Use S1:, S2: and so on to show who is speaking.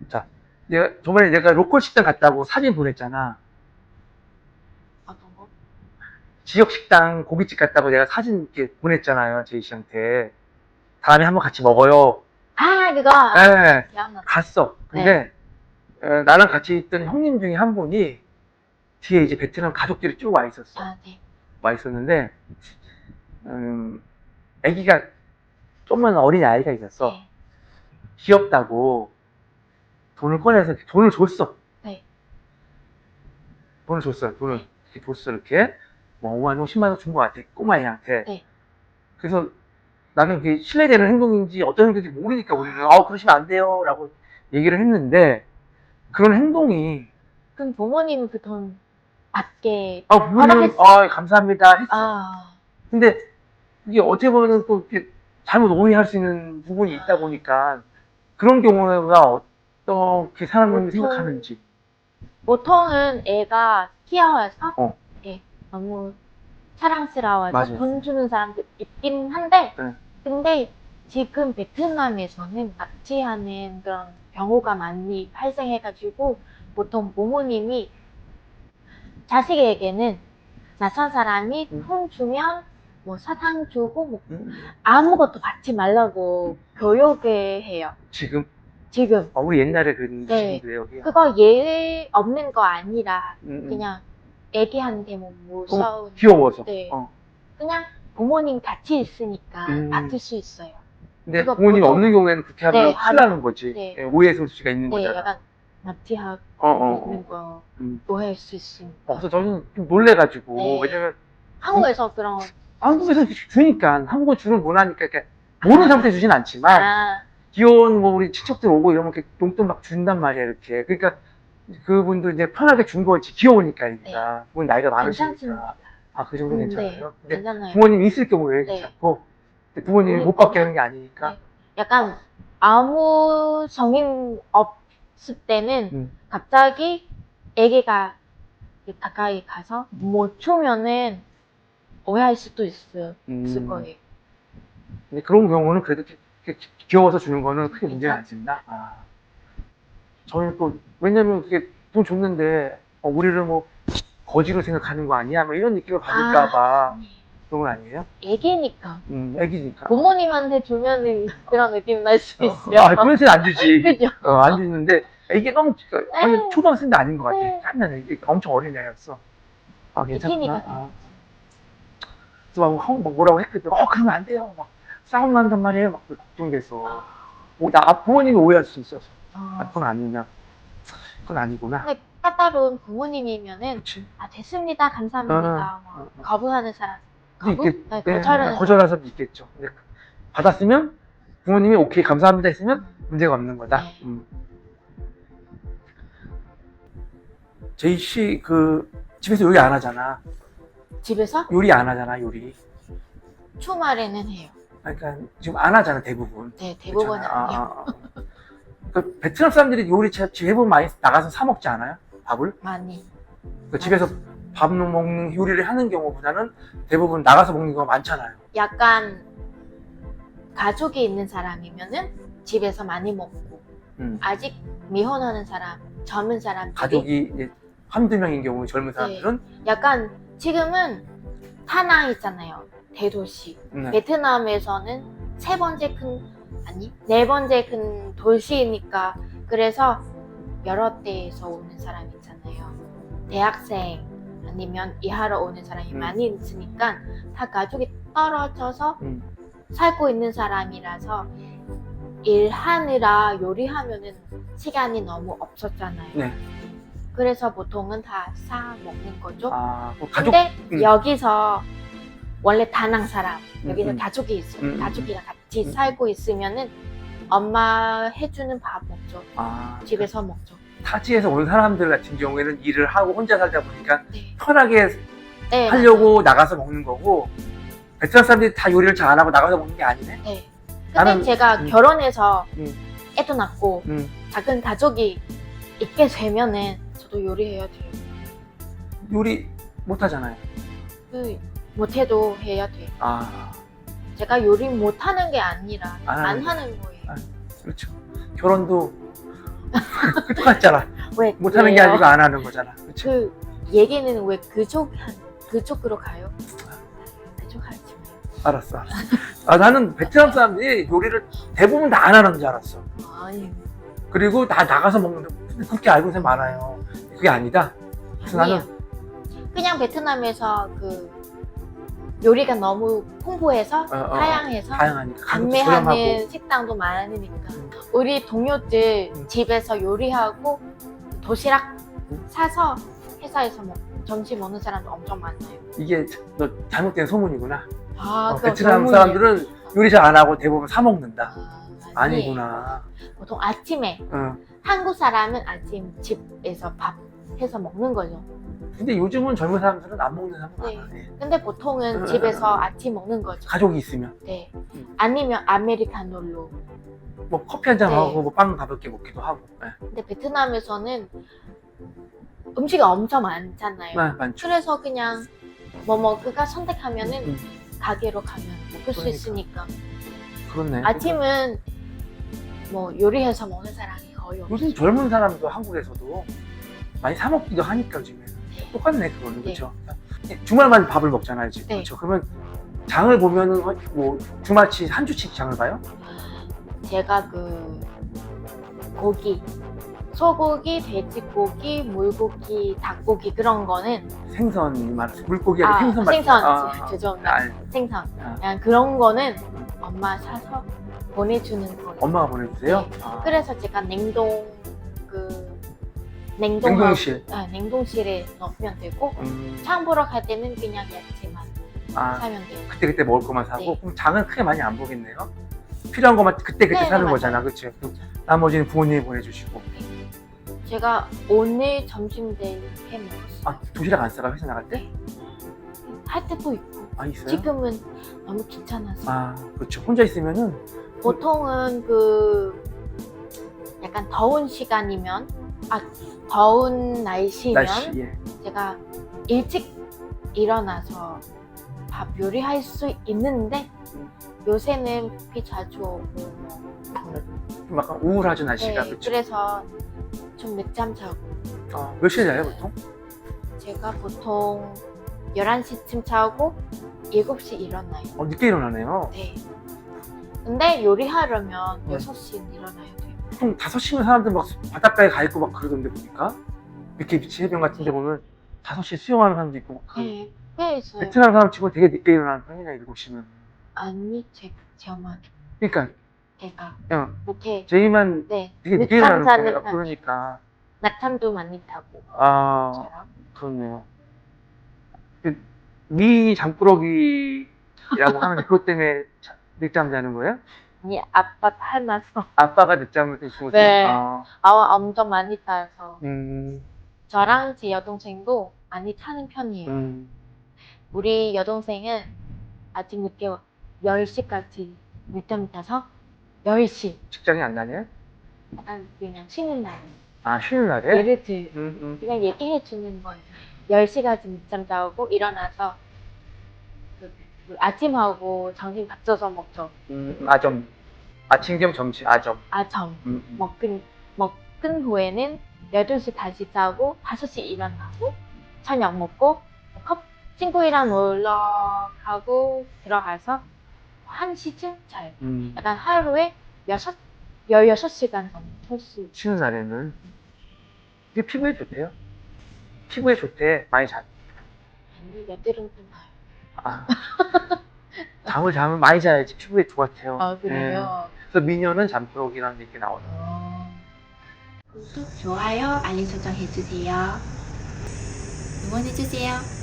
S1: 자, 저번에 내가 로컬 식당 갔다고 사진 보냈잖아.
S2: 어떤 거?
S1: 지역 식당 고깃집 갔다고 내가 사진 이렇게 보냈잖아요, 제이 씨한테. 다음에 한번 같이 먹어요.
S2: 아, 그거.
S1: 네,
S2: 기억나.
S1: 갔어. 근데 나랑 같이 있던 형님 중에 한 분이 뒤에 이제 베트남 가족들이 쭉 와 있었어.
S2: 아, 네.
S1: 와 있었는데, 아기가 좀만 어린 아이가 있었어.
S2: 네.
S1: 귀엽다고 돈을 꺼내서 돈을 줬어.
S2: 네.
S1: 돈을 줬어요. 돈을 이렇게 줬어. 이렇게 뭐 5만 원, 10만 원 준 것 같아. 꼬마애한테.
S2: 네.
S1: 그래서 나는 그게 신뢰되는 행동인지 어떤 행동인지 모르니까 우리는 그러시면 안 돼요 라고 얘기를 했는데, 그런 행동이
S2: 그럼 부모님은 그 돈 받게
S1: 부모님은
S2: 허락했어?
S1: 감사합니다 했어.
S2: 아,
S1: 근데 이게 어떻게 보면 또 이렇게 잘못 오해할 수 있는 부분이 있다 보니까 그런 경우가 어떻게 사람들이
S2: 보통-
S1: 생각하는지.
S2: 보통은 애가 귀여워서
S1: 어.
S2: 예, 너무 사랑스러워서
S1: 맞아요.
S2: 돈 주는 사람도 있긴 한데
S1: 네.
S2: 근데 지금 베트남에서는 납치하는 그런 경우가 많이 발생해가지고 보통 부모님이 자식에게는 낯선 사람이 돈 주면 뭐 사탕 주고 뭐 아무것도 받지 말라고 교육을 해요.
S1: 지금
S2: 지금
S1: 우리 옛날에 그런
S2: 네.
S1: 식인데 여기
S2: 그거 예외 없는 거 아니라
S1: 음.
S2: 그냥 애기한테 뭐 무서운
S1: 귀여워서.
S2: 네.
S1: 어.
S2: 그냥 부모님 같이 있으니까 받을 수 있어요.
S1: 근데
S2: 그거
S1: 부모님이
S2: 보통-
S1: 없는 경우에는 그렇게 하면
S2: 네,
S1: 큰일 나는 거지.
S2: 네.
S1: 예, 오해의 수가 있는
S2: 네,
S1: 거잖아.
S2: 약간 납치하고 있는 거
S1: 음.
S2: 오해할 수 있으니까.
S1: 그래서 저는 좀 놀래가지고
S2: 네.
S1: 왜냐면
S2: 한국에서 그런
S1: 한국에서 주니까 한국은 주는 문화니까 이렇게 모르는 상태에 주진 않지만
S2: 아,
S1: 귀여운 뭐 우리 친척들 오고 이러면 이렇게 용돈 막 준단 말이야 이렇게. 그러니까 그분도 이제 편하게 준 거지. 귀여우니까 애기가. 그분 나이가 많으시니까.
S2: 괜찮습니다.
S1: 그 정도
S2: 네,
S1: 괜찮아요? 근데
S2: 괜찮아요.
S1: 부모님이 있을 경우에
S2: 네.
S1: 괜찮고 근데 부모님이
S2: 우리
S1: 못 받게 하는 게 아니니까.
S2: 네. 약간 아무 성인 없을 때는 갑자기 애기가 가까이 가서 못 주면은 오해할 수도 있을 거예요.
S1: 근데 그런 경우는 그래도 이렇게 귀여워서 주는 거는 크게 문제가 안 된다. 저는 또 왜냐면 그게 돈 줬는데 우리를 뭐 거지로 생각하는 거 아니야? 뭐 이런 느낌을 받을까봐 그런 건 아니에요?
S2: 애기니까.
S1: 애기니까.
S2: 부모님한테 주면은 그런 느낌 날 수 있어요.
S1: 그래서는 안 주지.
S2: 그죠?
S1: 안 주는데 이게 너무 완전 초등학생도 아닌 것 같아. 한날 엄청 어린 애였어. 괜찮구나.
S2: 애기니까.
S1: 그래서 막 뭐라고 했거든. 그러면 안 돼요. 막 싸움 난단 말이에요. 막 걱정돼서. 부모님이 오해할 수 있어서. 그건 아니냐. 그건 아니구나.
S2: 근데 까다로운 부모님이면은
S1: 그치.
S2: 됐습니다. 감사합니다. 뭐 거부하는 사람.
S1: 네,
S2: 거절하는
S1: 거절할 사람도 있겠죠. 근데 받았으면 부모님이 오케이 감사합니다 했으면 문제가 없는 거다.
S2: 네.
S1: 제이 씨 집에서 요리 안 하잖아.
S2: 집에서
S1: 요리 안 하잖아, 요리.
S2: 주말에는 해요.
S1: 그러니까 지금 안 하잖아, 대부분.
S2: 네, 대부분은
S1: 그렇잖아.
S2: 안 해요.
S1: 베트남 사람들이 요리 대부분 많이 나가서 사 먹지 않아요? 밥을?
S2: 많이.
S1: 집에서 밥 먹는 요리를 하는 경우보다는 대부분 나가서 먹는 경우가 많잖아요.
S2: 약간 가족이 있는 사람이면은 집에서 많이 먹고 아직 미혼하는 사람, 젊은 사람들이
S1: 가족이 이제 한두 명인 경우 젊은 사람들은
S2: 약간 지금은 다낭 있잖아요. 대도시. 베트남에서는 네 번째 큰 도시니까 그래서 여러 데에서 오는 사람 있잖아요. 대학생 아니면 일하러 오는 사람이 많이 있으니까 다 가족이 떨어져서 살고 있는 사람이라서 일하느라 요리하면은 시간이 너무 없었잖아요.
S1: 네.
S2: 그래서 보통은 다 사 먹는 거죠.
S1: 가족.
S2: 근데 여기서 원래 다낭 사람 여기서 가족이 있어요. 가족이랑 같이 살고 있으면은 엄마 해주는 밥 먹죠. 집에서 먹죠.
S1: 타지에서 온 사람들 같은 경우에는 일을 하고 혼자 살다 보니까
S2: 네.
S1: 편하게 하려고 나가서 먹는 거고, 베트남 사람들이 다 요리를 잘 안 하고 나가서 먹는 게 아니네?
S2: 네. 근데 제가 결혼해서 애도 낳고 작은 가족이 있게 되면은 저도 요리해야 돼요.
S1: 요리 못 하잖아요.
S2: 못해도 해야 돼요. 제가 요리 못하는 게 아니라 안 하는 거예요.
S1: 그렇죠. 결혼도 똑같잖아.
S2: 왜
S1: 못하는 게
S2: 그래요?
S1: 아니고 안 하는 거잖아. 그치?
S2: 그 얘기는 왜 그쪽으로 가요? 그쪽 하지 마요.
S1: 알았어. 나는 베트남 사람들이 요리를 대부분 다 안 하는 줄 알았어.
S2: 아니
S1: 그리고 다 나가서 먹는데 그렇게 알고 있는 사람 많아요. 그게 아니다. 그래서
S2: 아니에요.
S1: 나는
S2: 그냥 베트남에서 그 요리가 너무 풍부해서 다양해서
S1: 다양하니까 가격도 저렴하고.
S2: 판매하는 식당도 많으니까 우리 동료들
S1: 음.
S2: 집에서 요리하고 도시락
S1: 음.
S2: 사서 회사에서 점심 먹는 사람도 엄청 많아요.
S1: 이게 너 잘못된 소문이구나.
S2: 그거
S1: 베트남
S2: 너무
S1: 사람들은 요리 잘 안 하고 대부분 사 먹는다.
S2: 아니에요.
S1: 아니구나.
S2: 보통 아침에
S1: 응.
S2: 한국 사람은 아침 집에서 밥 해서 먹는 거죠.
S1: 근데 요즘은 젊은 사람들은 안 먹는 사람
S2: 네.
S1: 많아. 네.
S2: 근데 보통은 집에서 아침 먹는 거죠.
S1: 가족이 있으면
S2: 네. 아니면 아메리카노로.
S1: 뭐 커피 한 잔
S2: 네.
S1: 하고 뭐 빵 가볍게 먹기도 하고. 네.
S2: 근데 베트남에서는 음식이 엄청 많잖아요.
S1: 네, 많죠.
S2: 그래서 그냥 뭐 먹을까 선택하면은
S1: 음.
S2: 가게로 가면 먹을 수
S1: 그러니까.
S2: 있으니까.
S1: 그렇네.
S2: 아침은 뭐 요리해서 먹는 사람이 거의 없어요.
S1: 요즘 젊은 사람도 한국에서도 많이 사 먹기도 하니까 요즘에는 똑같네 그거는.
S2: 네.
S1: 그렇죠. 주말만 밥을 먹잖아요 지금.
S2: 네.
S1: 그렇죠. 그러면 장을 보면은 뭐 주마치 한 주씩 장을 봐요?
S2: 제가 그 고기, 소고기, 돼지고기, 물고기, 닭고기 그런 거는
S1: 생선 말았어. 물고기 아니고 생선 말았어.
S2: 생선 죄송합니다. 생선
S1: 아.
S2: 그냥 그런 거는 엄마 사서 보내주는 거예요.
S1: 엄마가 보내주세요?
S2: 네.
S1: 아.
S2: 그래서 제가
S1: 냉동실.
S2: 냉동실에 넣으면 되고
S1: 음.
S2: 창 보러 갈 때는 그냥 야채만
S1: 아,
S2: 사면 돼요.
S1: 그때 먹을 것만 사고.
S2: 네.
S1: 그럼 장은 크게 많이 안 보겠네요. 필요한 것만 그때
S2: 네,
S1: 사는
S2: 맞아요.
S1: 거잖아, 그렇죠? 나머지는 부모님이 보내주시고.
S2: 제가 오늘 점심 때 해 먹었어요.
S1: 아, 도시락 안 싸가 회사 나갈 때?
S2: 할 때도 있고
S1: 아, 있어요?
S2: 지금은 너무 귀찮아서
S1: 아, 그렇죠. 혼자 있으면은
S2: 보통은 그 약간 더운 시간이면 더운 날씨면
S1: 날씨, 예.
S2: 제가 일찍 일어나서 밥 요리할 수 있는데 요새는 비 자주 오고
S1: 좀 약간 우울하죠, 날씨가.
S2: 네,
S1: 그렇죠.
S2: 그래서 좀 늦잠 자고
S1: 몇 시에 자요, 보통?
S2: 제가 보통 11시쯤 자고 7시 일어나요.
S1: 늦게 일어나네요.
S2: 네. 근데 요리하려면
S1: 네.
S2: 6시에 일어나야 돼요.
S1: 보통 5시면 사람들 막 바닷가에 가 있고 막 그러던데 보니까. 이렇게 비치 해변 같은 데 보면 5시에 수영하는 사람도 있고.
S2: 네, 꽤 있어요.
S1: 베트남 사람 치고 되게 늦게 일어나는 편이냐, 7시면.
S2: 아니, 저만
S1: 그러니까,
S2: 제가
S1: 그냥
S2: 이렇게
S1: 제이만
S2: 네,
S1: 되게 늦게
S2: 늦잠
S1: 일어나는
S2: 자는
S1: 거예요.
S2: 편.
S1: 그러니까.
S2: 낮잠도 많이 타고
S1: 아,
S2: 저랑.
S1: 그렇네요. 미 잠꾸러기라고 하는데 그것 때문에 늦잠 자는 거예요?
S2: 아니 아빠 화나서
S1: 아빠가 늦잠을 주무세요?
S2: 네.
S1: 아,
S2: 엄청 많이 타서
S1: 음,
S2: 저랑 제 여동생도 많이 타는 편이에요. 우리 여동생은 아직 늦게 10시까지 늦잠 자서 10시
S1: 직장이 안 다녀요?
S2: 약간 그냥 쉬는 날
S1: 아, 쉬는 날에?
S2: 예를 들 그냥 얘기해 주는 거예요. 10시까지 늦잠 자고 일어나서 그 아침하고 점심 같이 먹죠.
S1: 아점. 아침 겸 점심, 아점.
S2: 아점 먹은 후에는 8시 다시 자고 5시 일어나고 저녁 먹고 친구랑 놀러 가고 들어가서 1시쯤 자요. 약간 하루에 16시간 정도 쉴수
S1: 쉬는 날에는. 이게 피부에 좋대요. 피부에 좋대. 많이 자.
S2: 있는데 여드름 좀 나요.
S1: 아. 잠을 자면 많이 자야지 피부에 좋았대요.
S2: 아 그래요?
S1: 그래서 미녀는 잠꾸러기라는 얘기 나오죠.
S2: 구독, 좋아요, 알림 설정 해주세요. 응원해주세요.